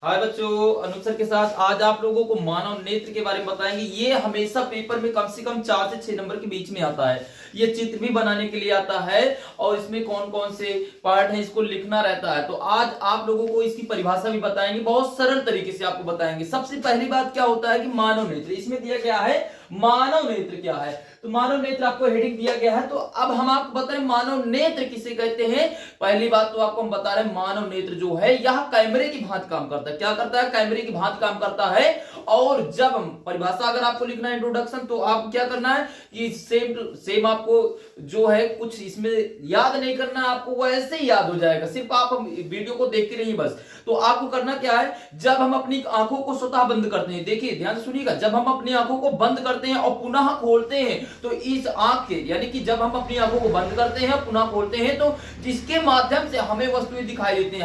हाय बच्चों, अनुप सर के साथ आज आप लोगों को मानव नेत्र के बारे में बताएंगे। ये हमेशा पेपर में कम से कम 4 से 6 नंबर के बीच में आता है। ये चित्र भी बनाने के लिए आता है और इसमें कौन कौन से पार्ट है इसको लिखना रहता है। तो आज आप लोगों को इसकी परिभाषा भी बताएंगे, बहुत सरल तरीके से आपको बताएंगे। सबसे पहली बात क्या होता है कि मानव नेत्र, इसमें दिया गया है मानव नेत्र क्या है। तो मानव नेत्र आपको हेडिंग दिया गया है। तो अब हम आपको बताएं मानव नेत्र किसे कहते हैं। पहली बात तो आपको हम बता रहे हैं, मानव नेत्र जो है यह कैमरे की भांति काम करता है। क्या करता है? कैमरे की भांति काम करता है। और जब हम परिभाषा अगर आपको लिखना है इंट्रोडक्शन, तो आपको क्या करना है कि सेम टू सेम आपको जो है कुछ इसमें याद नहीं करना, आपको वैसे ही याद हो जाएगा। सिर्फ आप वीडियो को देखते रहिए बस। तो आपको करना क्या है, जब हम अपनी आंखों को स्वतः बंद करते हैं, देखिए ध्यान से सुनिएगा, जब हम अपनी आंखों को बंद करते हैं और पुनः खोलते हैं, तो इस आंख के यानी कि जब हम अपनी आंखों को बंद करते हैं पुनः खोलते हैं, तो जिसके माध्यम से हमें वस्तुएं दिखाई देती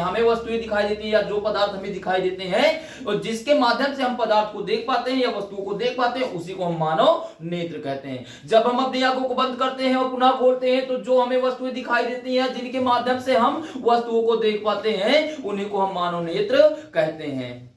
हैं, या जो पदार्थ हमें दिखाई देते हैं और जिसके माध्यम से हम पदार्थ को देख पाते हैं या वस्तुओं को देख पाते हैं, उसी को हम मानव नेत्र कहते हैं। जब हम अपनी आंखों को बंद करते हैं और पुनः खोलते हैं, तो जो हमें वस्तुएं दिखाई देती हैं जिनके माध्यम से हम वस्तुओं को देख पाते हैं, उन्हीं को हम मानव नेत्र कहते हैं।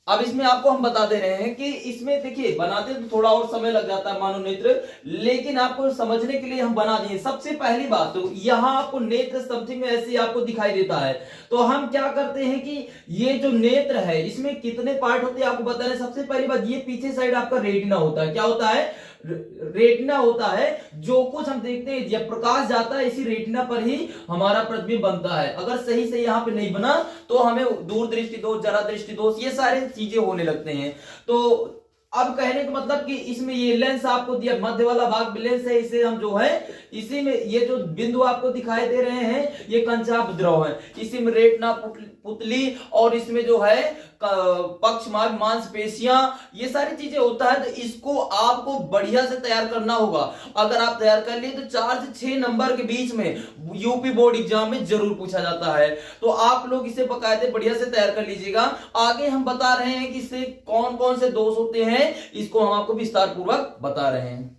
अब इसमें आपको हम बता दे रहे हैं कि इसमें देखिए बनाते तो थोड़ा और समय लग जाता है मानव नेत्र, लेकिन आपको समझने के लिए हम बना दिए। सबसे पहली बात तो यहां आपको नेत्र समथिंग में ऐसे आपको दिखाई देता है। तो हम क्या करते हैं कि ये जो नेत्र है इसमें कितने पार्ट होते हैं आपको बता रहे हैं। सबसे पहली बात, ये पीछे साइड आपका रेटिना होता है। क्या होता है? रेटिना होता है। जो कुछ हम देखते हैं जब प्रकाश जाता है, इसी रेटिना पर ही हमारा प्रतिबिंब बनता है। अगर सही से यहाँ पे नहीं बना तो हमें दूर दृष्टि दोष, जरा दृष्टि दोष, ये सारे चीजें होने लगते हैं। तो अब कहने का मतलब कि इसमें ये लेंस आपको दिया, मध्य वाला भाग लेंस है, इसे हम जो है इसी में ये जो बिंदु आपको दिखाई दे रहे हैं ये कंचापद्रव है। इसी में रेटिना, पुतली और इसमें जो है पक्षमार्ग, मांसपेशियां, ये सारी चीजें होता है। तो इसको आपको बढ़िया से तैयार करना होगा। अगर आप तैयार कर लिए तो 4 से 6 नंबर के बीच में यूपी बोर्ड एग्जाम में जरूर पूछा जाता है। तो आप लोग इसे बकायदे बढ़िया से तैयार कर लीजिएगा। आगे हम बता रहे हैं कि इससे कौन कौन से दोष होते हैं, इसको हम आपको विस्तार पूर्वक बता रहे हैं।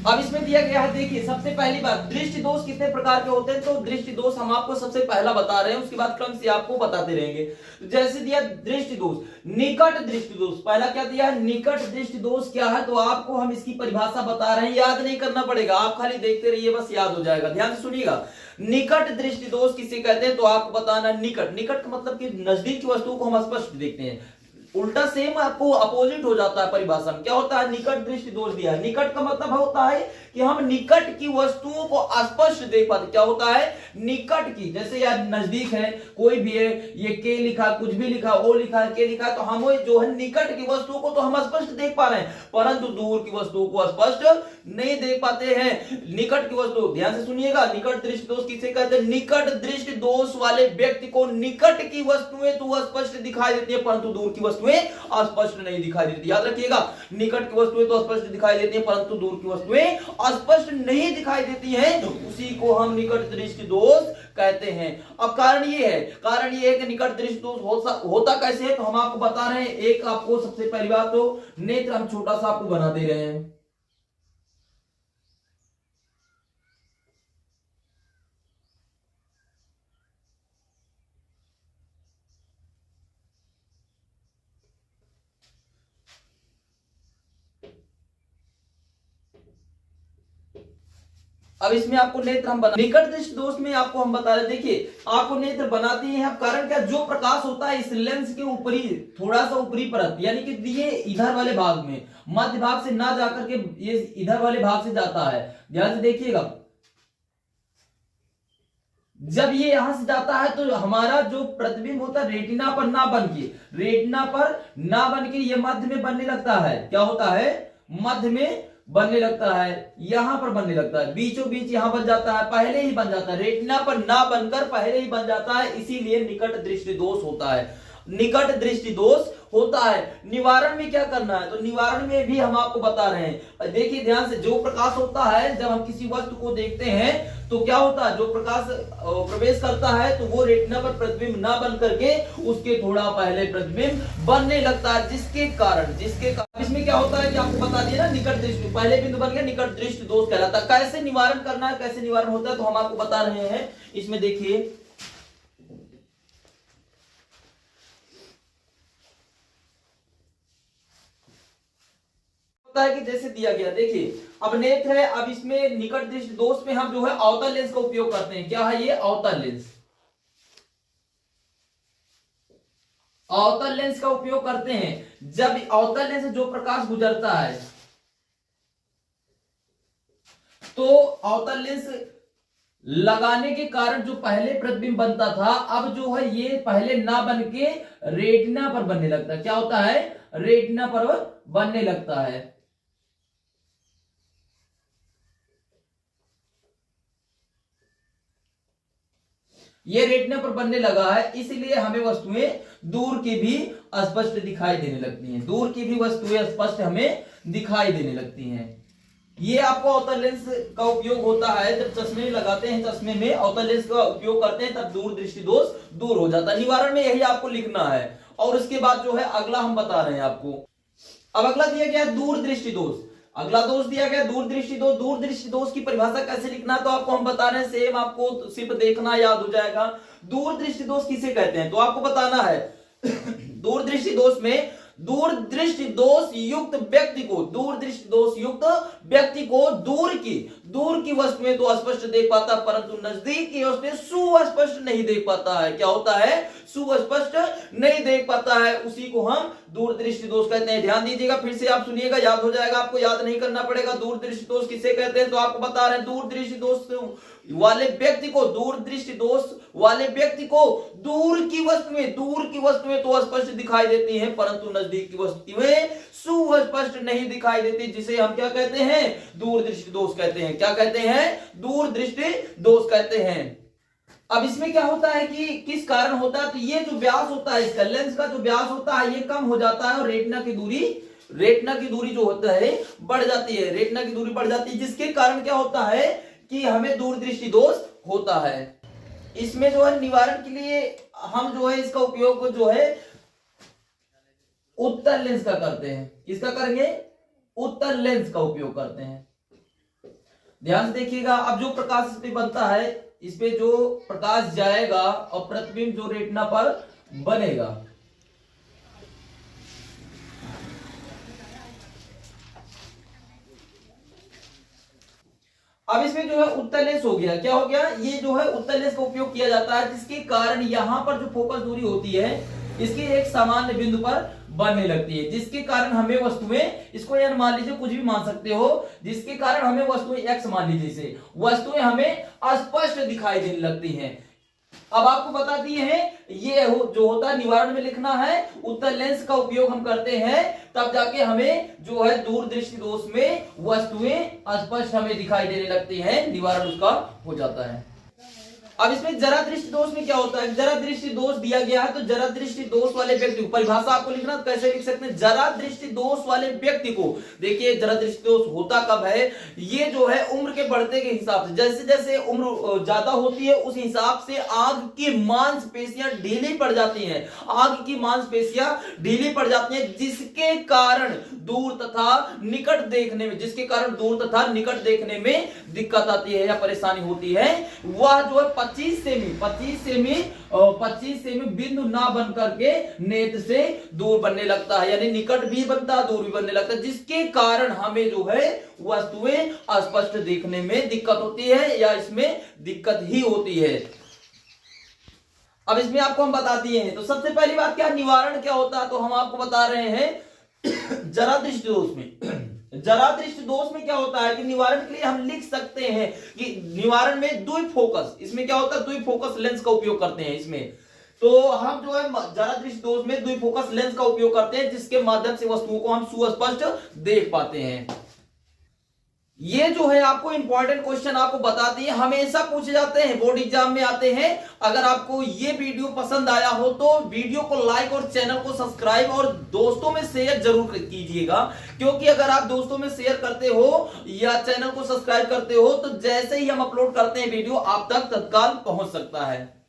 अब इसमें दिया गया है, देखिए सबसे पहली बात, दृष्टि दोष कितने प्रकार के होते हैं। तो दृष्टि दोष हम आपको सबसे पहला बता रहे हैं, उसके बाद क्रम से आपको बताते रहेंगे। जैसे दिया दृष्टि दोष, निकट दृष्टि दोष। पहला क्या दिया है? निकट दृष्टि दोष क्या है, तो आपको हम इसकी परिभाषा बता रहे हैं। याद नहीं करना पड़ेगा, आप खाली देखते रहिए, बस याद हो जाएगा। ध्यान से सुनिएगा, निकट दृष्टि दोष किसे कहते हैं, तो आपको बताना निकट। निकट का मतलब कि नजदीक की वस्तुओं को हम स्पष्ट देखते हैं। उल्टा सेम आपको अपोजिट हो जाता है परिभाषा में। क्या होता है? निकट दृष्टि दोष दिया है। निकट का मतलब होता है कि हम निकट की वस्तुओं को स्पष्ट देख पाते। क्या होता है? निकट की, जैसे यार नजदीक है, कोई भी है, ये के लिखा, कुछ भी लिखा, ओ लिखा है, के लिखा है, तो हम जो है निकट की वस्तुओं को तो हम स्पष्ट देख पा रहे हैं, परंतु दूर की वस्तुओं को स्पष्ट नहीं देख पाते हैं। निकट की वस्तु, ध्यान से सुनिएगा, निकट दृष्टि दोष किसे कहते हैं? निकट दृष्टि दोष वाले व्यक्ति को निकट की वस्तुएं तो स्पष्ट दिखाई देती है, परंतु दूर की वस्तुएं स्पष्ट नहीं दिखाई देती। याद रखिएगा, निकट की वस्तुएं तो स्पष्ट दिखाई देती हैं, परंतु दूर की वस्तुएं स्पष्ट नहीं दिखाई देती हैं, उसी को हम निकट दृष्टि दोष कहते हैं। अब कारण ये है कि निकट दृष्टि दोष होता कैसे है, तो हम आपको बता रहे हैं। एक आपको सबसे पहली बात तो नेत्र हम छोटा सा आपको बना दे रहे हैं। अब इसमें आपको नेत्र हम बना, निकट दृष्टि दोष में आपको हम बता रहे, देखिए आपको नेत्र बनाते हैं। अब कारण क्या, जो प्रकाश होता है इस लेंस के ऊपरी, थोड़ा सा ऊपरी परत, यानी कि ये इधर वाले भाग में, मध्य भाग से ना जाकर के ये इधर वाले भाग से जाता है। ध्यान से देखिएगा, जब ये यहां से जाता है तो हमारा जो प्रतिबिंब होता है रेटिना पर ना बन के ये मध्य में बनने लगता है। क्या होता है? मध्य में बनने लगता है, यहां पर बनने लगता है, बीचों बीच यहां बन जाता है, पहले ही बन जाता है, रेटिना पर ना बनकर पहले ही बन जाता है, इसीलिए निकट दृष्टि दोष होता है। निकट दृष्टि दोष होता है। निवारण में क्या करना है, तो निवारण में भी हम आपको बता रहे हैं। देखिए ध्यान से, जो प्रकाश होता है जब हम किसी वस्तु को देखते हैं तो क्या होता है, जो प्रकाश प्रवेश करता है तो वो रेटिना पर प्रतिबिंब ना बन करके उसके थोड़ा पहले प्रतिबिंब बनने लगता है, जिसके कारण इसमें क्या होता है कि आपको बता दिया ना, निकट दृष्टि पहले बिंदु बन गया, निकट दृष्टि दोष कहलाता है। कैसे निवारण करना है, कैसे निवारण होता है, तो हम आपको बता रहे हैं। इसमें देखिए होता है कि जैसे दिया गया, देखिए अब नेत्र है, अब इसमें निकट दृष्टि दोष में हम जो है अवतल लेंस का उपयोग करते हैं। क्या है ये? अवतल लेंस। अवतल लेंस का उपयोग करते हैं। जब अवतल लेंस से जो प्रकाश गुजरता है तो अवतल लेंस लगाने के कारण जो पहले प्रतिबिंब बनता था, अब जो है ये पहले ना बन के रेटिना पर बनने लगता है। क्या होता है? रेटिना पर बनने लगता है। ये रेटिना पर बनने लगा है, इसलिए हमें वस्तुएं दूर की भी स्पष्ट दिखाई देने लगती हैं। दूर की भी वस्तुएं स्पष्ट हमें दिखाई देने लगती हैं। ये आपको अवतल लेंस का उपयोग होता है जब चश्मे लगाते हैं, चश्मे में अवतल लेंस का उपयोग करते हैं, तब दूर दृष्टि दोष दूर हो जाता है। निवारण में यही आपको लिखना है। और उसके बाद जो है अगला हम बता रहे हैं आपको। अब अगला दिया गया दूर दृष्टि दोष। अगला दोष दिया गया दूर दृष्टि दोष। दूर दृष्टि दोष की परिभाषा कैसे लिखना तो आपको हम बता रहे हैं, सेम आपको सिर्फ देखना याद हो जाएगा। दूर दृष्टि दोष किसे कहते हैं तो आपको बताना है। दूर दृष्टि दोष में दूर दृष्टि दोष युक्त व्यक्ति को, दूर दृष्टि दोष युक्त व्यक्ति को दूर की वस्तुएं तो स्पष्ट देख पाता, परंतु नजदीक की वस्तुएं सुस्पष्ट नहीं देख पाता है। क्या होता है? सुस्पष्ट नहीं देख पाता है, उसी को हम दूर दृष्टि दोष कहते हैं। ध्यान दीजिएगा, फिर से आप सुनिएगा, याद हो जाएगा, आपको याद नहीं करना पड़ेगा। दूर दृष्टि दोष किसे कहते हैं तो आपको बता रहे हैं, दूर दृष्टि दोष वाले व्यक्ति को, दूर दृष्टि दोष वाले व्यक्ति को दूर की वस्तुएं तो स्पष्ट दिखाई देती हैं, परंतु नजदीक की वस्तुएं सुस्पष्ट नहीं दिखाई देती, जिसे हम क्या कहते हैं? दूर दृष्टि दोष कहते हैं। क्या कहते हैं? दूर दृष्टि दोष कहते हैं। अब इसमें क्या होता है कि किस कारण होता है तो ये जो व्यास होता है, इसका लेंस का जो व्यास होता है ये कम हो जाता है और रेटिना की दूरी जो होता है बढ़ जाती है। रेटिना की दूरी बढ़ जाती है, जिसके कारण क्या होता है कि हमें दूर दृष्टि दोष होता है। इसमें जो है निवारण के लिए हम जो है इसका उपयोग जो है उत्तल लेंस का करते हैं। किसका करेंगे? उत्तल लेंस का उपयोग करते हैं। ध्यान से देखिएगा, अब जो प्रकाश इस पे बनता है, इस पे जो प्रकाश जाएगा और प्रतिबिंब जो रेटिना पर बनेगा, अब इसमें जो है उत्तल लेंस हो गया। क्या हो गया? ये जो है उत्तल लेंस का उपयोग किया जाता है, जिसके कारण यहां पर जो फोकस दूरी होती है इसके एक सामान्य बिंदु पर बनने लगती है, जिसके कारण हमें वस्तुएं, इसको यार मान लीजिए, कुछ भी मान सकते हो, जिसके कारण हमें वस्तुएं एक्स मान लीजिए से वस्तुएं हमें स्पष्ट दिखाई देने लगती हैं। अब आपको बता दिए हैं, ये जो होता है निवारण में लिखना है, उत्तल लेंस का उपयोग हम करते हैं, तब जाके हमें जो है दूर दृष्टि दोष में वस्तुएं स्पष्ट हमें दिखाई देने लगती हैं, निवारण उसका हो जाता है। अब इसमें जरा दृष्टि दोष में क्या होता है? जरा दृष्टि दोष दिया गया है, तो जरा दृष्टि दोष वाले व्यक्ति को परिभाषा आपको लिखना, तो कैसे लिख सकते हैं? जरा दृष्टि दोष वाले व्यक्ति को, देखिए जरा दृष्टि दोष होता कब है? ये जो है उम्र के बढ़ते के हिसाब से, जैसे जैसे उम्र ज्यादा होती है उस हिसाब से आंख की मांसपेशियां ढीली पड़ जाती हैं, आंख की मांसपेशियां ढीली पड़ जाती हैं, जिसके कारण दूर तथा निकट देखने में, जिसके कारण दूर तथा निकट देखने में दिक्कत आती है या परेशानी होती है। वह जो है 25 सेमी बिंदु ना बन करके नेत्र से दूर बनने लगता है, यानी निकट भी बनता है, दूर भी बनने लगता है, जिसके कारण हमें जो है वस्तुएं अस्पष्ट देखने में दिक्कत होती है या इसमें दिक्कत ही होती है। अब इसमें आपको हम बता दिए हैं, तो सबसे पहली बात क्या, निवारण क्या होता है, तो हम आपको बता रहे हैं जरा दृष्टि दोष में। जरा दृष्टि दोष में क्या होता है कि निवारण के लिए हम लिख सकते हैं कि निवारण में द्विफोकस, इसमें क्या होता है द्विफोकस लेंस का उपयोग करते हैं इसमें, तो हम जो है जरा दृष्टि दोष में द्विफोकस लेंस का उपयोग करते हैं, जिसके माध्यम से वस्तुओं को हम सुस्पष्ट देख पाते हैं। ये जो है आपको इंपॉर्टेंट क्वेश्चन आपको बता दिए, हमेशा पूछे जाते हैं, बोर्ड एग्जाम में आते हैं। अगर आपको ये वीडियो पसंद आया हो तो वीडियो को लाइक और चैनल को सब्सक्राइब और दोस्तों में शेयर जरूर कीजिएगा, क्योंकि अगर आप दोस्तों में शेयर करते हो या चैनल को सब्सक्राइब करते हो तो जैसे ही हम अपलोड करते हैं वीडियो आप तक तत्काल पहुंच सकता है।